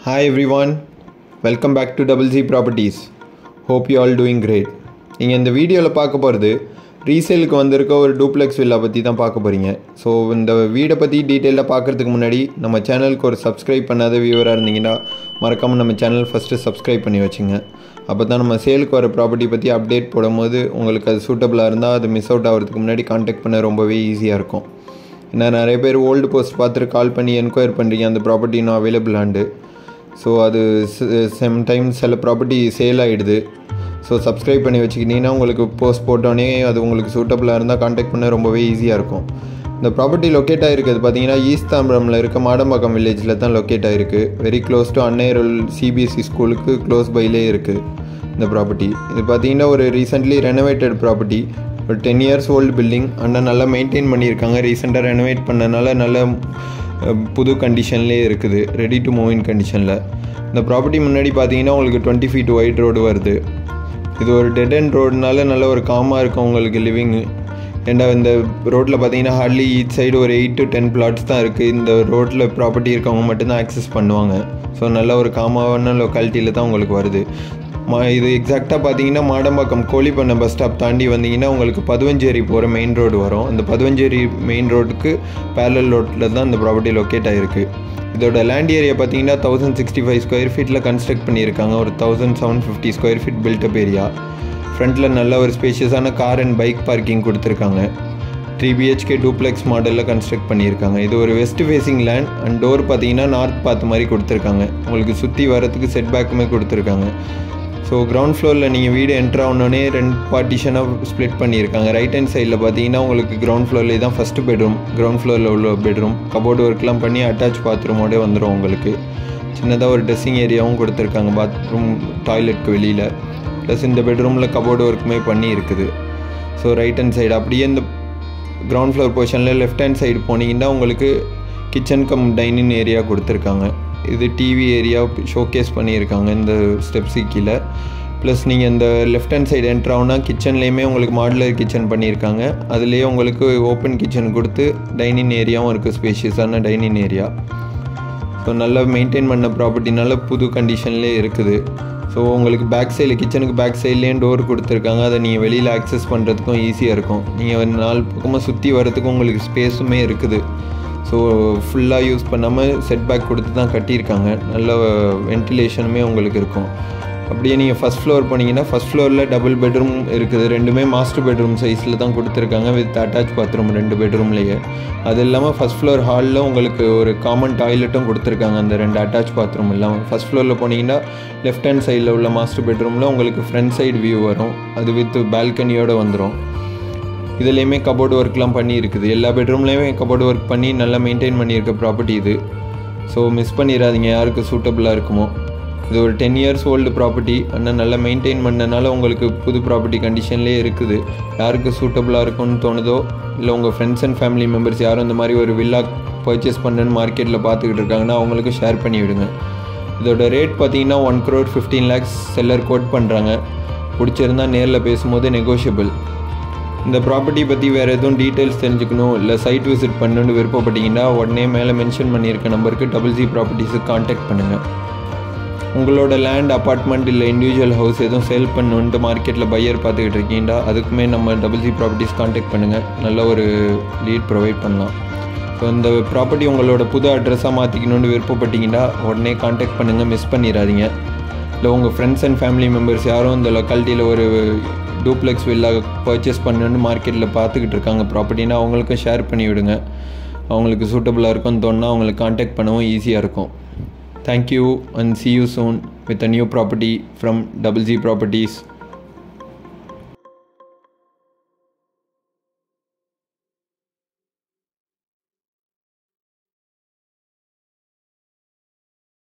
Hi everyone, welcome back to Double Z Properties. Hope you all doing great. நீங்கள் இந்த வீடியோவில் பார்க்க போகிறது ரீசேலுக்கு வந்திருக்க ஒரு டூப்ளெக்ஸ் வில்லா பற்றி தான் பார்க்க போகிறீங்க. ஸோ இந்த வீடை பற்றி டீட்டெயிலாக பார்க்குறதுக்கு முன்னாடி நம்ம சேனலுக்கு ஒரு சப்ஸ்கிரைப் பண்ணாத வியூவராக இருந்தீங்கன்னா மறக்காமல் நம்ம சேனல் ஃபஸ்ட்டு சப்ஸ்கிரைப் பண்ணி வச்சுங்க. அப்போ தான் நம்ம சேலுக்கு வர ப்ராப்பர்ட்டி பற்றி அப்டேட் போடும்போது உங்களுக்கு அது சூட்டபுளாக இருந்தால் அது மிஸ் அவுட் ஆகிறதுக்கு முன்னாடி கான்டாக்ட் பண்ண ரொம்பவே ஈஸியாக இருக்கும். ஏன்னா நிறைய பேர் ஓல்டு போஸ்ட் பார்த்துட்டு கால் பண்ணி என்கொயர் பண்ணுறீங்க அந்த ப்ராப்பர்ட்டி இன்னும் அவைலபிளாண்டு. ஸோ அது சம்டைம்ஸ் சில ப்ராப்பர்ட்டி சேல் ஆகிடுது. ஸோ சப்ஸ்கிரைப் பண்ணி வச்சுக்கிட்டிங்கன்னா உங்களுக்கு போஸ்ட் போட்டோன்னே அது உங்களுக்கு சூட்டபுளாக இருந்தால் கான்டாக்ட் பண்ண ரொம்பவே ஈஸியாக இருக்கும். இந்த ப்ராப்பர்ட்டி லொக்கேட் ஆகிருக்குது பார்த்தீங்கன்னா ஈஸ்ட் தாம்பரமில் இருக்க மாடம்பாக்கம் வில்லேஜில் தான் லொக்கேட் ஆகிருக்கு. வெரி க்ளோஸ் டு அன்னையருள் சிபிஎஸ்சி ஸ்கூலுக்கு க்ளோஸ் பைலே இருக்குது இந்த ப்ராப்பர்ட்டி. இது பார்த்தீங்கன்னா ஒரு ரீசெண்ட்லி ரெனோவேட்டட் ப்ராப்பர்ட்டி. ஒரு 10 years ஓல்டு பில்டிங். ஆனால் நல்லா மெயின்டைன் பண்ணியிருக்காங்க. ரீசெண்டாக ரெனோவேட் பண்ணனால நல்ல புது கண்டிஷன்லேயே இருக்குது. ரெடி டு மூவ் இன் கண்டிஷனில். இந்த ப்ராப்பர்ட்டி முன்னாடி பார்த்தீங்கன்னா உங்களுக்கு 20 feet ஒயிட் ரோடு வருது. இது ஒரு டெட் அண்ட் ரோடுனால நல்ல ஒரு காமாக இருக்கும் உங்களுக்கு லிவிங்கு. ஏன்னா இந்த ரோட்டில் பார்த்தீங்கன்னா ஹார்ட்லி ஈச் சைடு ஒரு 8 to 10 plots தான் இருக்குது. இந்த ரோட்டில் ப்ராப்பர்ட்டி இருக்கவங்க மட்டும்தான் ஆக்சஸ் பண்ணுவாங்க. ஸோ நல்ல ஒரு காமாவான லொக்காலிட்டியில் தான் உங்களுக்கு வருது. இது எக்ஸாக்டாக பார்த்தீங்கன்னா மாடம்பாக்கம் கோழிப்பண்ணை பஸ் ஸ்டாப் தாண்டி வந்தீங்கன்னா உங்களுக்கு பதுவஞ்சேரி போகிற மெயின் ரோடு வரும். அந்த பதுவஞ்சேரி மெயின் ரோடுக்கு பேரலல் ரோட்டில் தான் இந்த ப்ராப்பர்ட்டி லொக்கேட் ஆகிருக்கு. இதோட லேண்ட் ஏரியா பார்த்தீங்கன்னா 1065 square feet கன்ஸ்ட்ரக்ட் பண்ணியிருக்காங்க. ஒரு 1750 square feet பில்டப் ஏரியா. ஃப்ரண்ட்டில் நல்ல ஒரு ஸ்பேஷியஸான கார் அண்ட் பைக் பார்க்கிங் கொடுத்துருக்காங்க. 3 BHK டூப்ளெக்ஸ் மாடலில் கன்ஸ்ட்ரக்ட் பண்ணியிருக்காங்க. இது ஒரு west facing land and door பார்த்தீங்கன்னா நார்த் பார்த்த மாதிரி கொடுத்துருக்காங்க. உங்களுக்கு சுற்றி வரத்துக்கு செட் பேக்குமே கொடுத்துருக்காங்க. ஸோ கிரவுண்ட் ஃப்ளோரில் நீங்கள் வீடு என்ட்ரு ஆகணுன்னே 2 பார்ட்டிஷனாக ஸ்ப்ளிட் பண்ணியிருக்காங்க. ரைட் ஹேண்ட் சைடில் பார்த்தீங்கன்னா உங்களுக்கு கிரவுண்ட் ஃப்ளோர்லேயே தான் ஃபஸ்ட்டு பெட்ரூம். கிரவுண்ட் ஃப்ளோரில் உள்ள பெட்ரூம் கபோர்டு ஒர்க்லாம் பண்ணி அட்டாச் பாத்ரூமோடே வந்துடும். உங்களுக்கு சின்னதாக ஒரு ட்ரெஸ்ஸிங் ஏரியாவும் கொடுத்துருக்காங்க பாத்ரூம் டாய்லெட்க்கு வெளியில். ப்ளஸ் இந்த பெட்ரூமில் கபோர்டு ஒர்க்குமே பண்ணி இருக்குது. ஸோ ரைட் ஹேண்ட் சைடு அப்படியே இந்த கிரவுண்ட் ஃப்ளோர் பொசிஷனில் லெஃப்ட் ஹேண்ட் சைடு போனீங்கன்னா உங்களுக்கு கிச்சன் கம் டைனிங் ஏரியா கொடுத்துருக்காங்க. இது டிவி ஏரியா ஷோகேஸ் பண்ணியிருக்காங்க இந்த ஸ்டெப்ஸு கீழே. ப்ளஸ் நீங்கள் இந்த லெஃப்ட் ஹேண்ட் சைடு என்ட்ரு ஆகுனா கிச்சன்லேயுமே உங்களுக்கு மாடுலர் கிச்சன் பண்ணியிருக்காங்க. அதுலேயே உங்களுக்கு ஓப்பன் கிச்சன் கொடுத்து டைனிங் ஏரியாவும் இருக்குது, ஸ்பேஷியஸான டைனிங் ஏரியா. ஸோ நல்லா மெயின்டைன் பண்ண ப்ராப்பர்ட்டினால புது கண்டிஷன்லேயே இருக்குது. ஸோ உங்களுக்கு பேக் சைடில் கிச்சனுக்கு பேக் சைட்லேயும் டோர் கொடுத்துருக்காங்க. அதை நீங்கள் வெளியில் ஆக்சஸ் பண்ணுறதுக்கும் ஈஸியாக இருக்கும். நீங்கள் 4 பக்கமாக சுற்றி வரதுக்கும் உங்களுக்கு ஸ்பேஸுமே இருக்குது. ஸோ ஃபுல்லாக யூஸ் பண்ணாமல் செட் பேக் கொடுத்து தான் கட்டியிருக்காங்க. நல்ல வென்டிலேஷனுமே உங்களுக்கு இருக்கும். அப்படியே நீங்கள் ஃபஸ்ட் ஃப்ளோர் போனீங்கன்னா ஃபஸ்ட் ஃப்ளோரில் டபுள் பெட்ரூம் இருக்குது. ரெண்டுமே மாஸ்டர் பெட்ரூம் சைஸில் தான் கொடுத்துருக்காங்க வித் அட்டாச் பாத்ரூம் 2 பெட்ரூம்லேயே. அது இல்லாமல் ஃபஸ்ட் ஃப்ளோர் ஹாலில் உங்களுக்கு ஒரு காமன் டாய்லெட்டும் கொடுத்துருக்காங்க அந்த 2 அட்டாச் பாத்ரூம் இல்லாமல். ஃபஸ்ட் ஃப்ளோரில் போனீங்கன்னா லெஃப்ட் ஹேண்ட் சைடில் உள்ள மாஸ்டர் பெட்ரூமில் உங்களுக்கு ஃப்ரண்ட் சைடு வியூ வரும். அது வித் பால்கனியோடு வந்துடும். இதுலேயுமே கபோர்டு ஒர்க்லாம் பண்ணி இருக்குது. எல்லா பெட்ரூம்லேயுமே கபோர்டு ஒர்க் பண்ணி நல்லா மெயின்டைன் பண்ணியிருக்க ப்ராப்பர்ட்டி இது. ஸோ மிஸ் பண்ணிடாதீங்க யாருக்கு சூட்டபுளாக இருக்குமோ. இது ஒரு 10 years ஓல்டு ப்ராப்பர்ட்டி. ஆனால் நல்லா மெயின்டைன் பண்ணனால உங்களுக்கு புது ப்ராப்பர்ட்டி கண்டிஷன்லேயே இருக்குது. யாருக்கு சூட்டபுளாக இருக்கும்னு தோணுதோ இல்லை உங்கள் ஃப்ரெண்ட்ஸ் அண்ட் ஃபேமிலி மெம்பர்ஸ் யாரும் இந்த மாதிரி ஒரு வில்லா பர்ச்சேஸ் பண்ணுன்னு மார்க்கெட்டில் பார்த்துக்கிட்டு இருக்காங்கன்னா அவங்களுக்கு ஷேர் பண்ணி விடுங்க. இதோட ரேட் பார்த்தீங்கன்னா 1,15 lakhs செல்லர் கோட் பண்ணுறாங்க. பிடிச்சிருந்தால் நேரில் பேசும்போது நெகோஷியபிள். இந்த ப்ராப்பர்ட்டி பற்றி வேறு எதுவும் டீட்டெயில்ஸ் தெரிஞ்சுக்கணும் இல்லை சைட் விசிட் பண்ணணுன்னு விருப்பப்பட்டீங்கன்னா உடனே மேலே மென்ஷன் பண்ணியிருக்க நம்பருக்கு Double Z ப்ராப்பர்ட்டிஸுக்கு கான்டாக்ட் பண்ணுங்கள். உங்களோட லேண்ட் அப்பார்ட்மெண்ட் இல்லை இண்டிவிஜுவல் ஹவுஸ் எதுவும் சேல் பண்ணணுன்ட்டு மார்க்கெட்டில் பையர் பார்த்துக்கிட்டு இருக்கீங்கன்னா அதுக்குமே நம்ம Double Z ப்ராப்பர்ட்டிஸ் கான்டாக்ட் பண்ணுங்கள். நல்ல ஒரு லீட் ப்ரொவைட் பண்ணலாம். ஸோ இந்த ப்ராப்பர்ட்டி உங்களோட புது அட்ரஸாக மாற்றிக்கணுன்னு விருப்பப்பட்டீங்கன்னா உடனே கான்டாக்ட் பண்ணுங்கள், மிஸ் பண்ணிடாதீங்க. இல்லை உங்கள் ஃப்ரெண்ட்ஸ் அண்ட் ஃபேமிலி மெம்பர்ஸ் யாரும் இந்த லொக்காலிட்டியில் ஒரு டூப்ளெக்ஸ் வில்லா பர்ச்சேஸ் பண்ணணுன்னு மார்க்கெட்டில் பார்த்துக்கிட்டு இருக்காங்க ப்ராப்பர்ட்டினா அவங்களுக்கும் ஷேர் பண்ணி விடுங்க. அவங்களுக்கு சூட்டபுளாக இருக்கும்னு தோணுன்னா அவங்களுக்கு கான்டாக்ட் பண்ணவும் ஈஸியாக இருக்கும். Thank you and see you soon with a new property from Double Z Properties.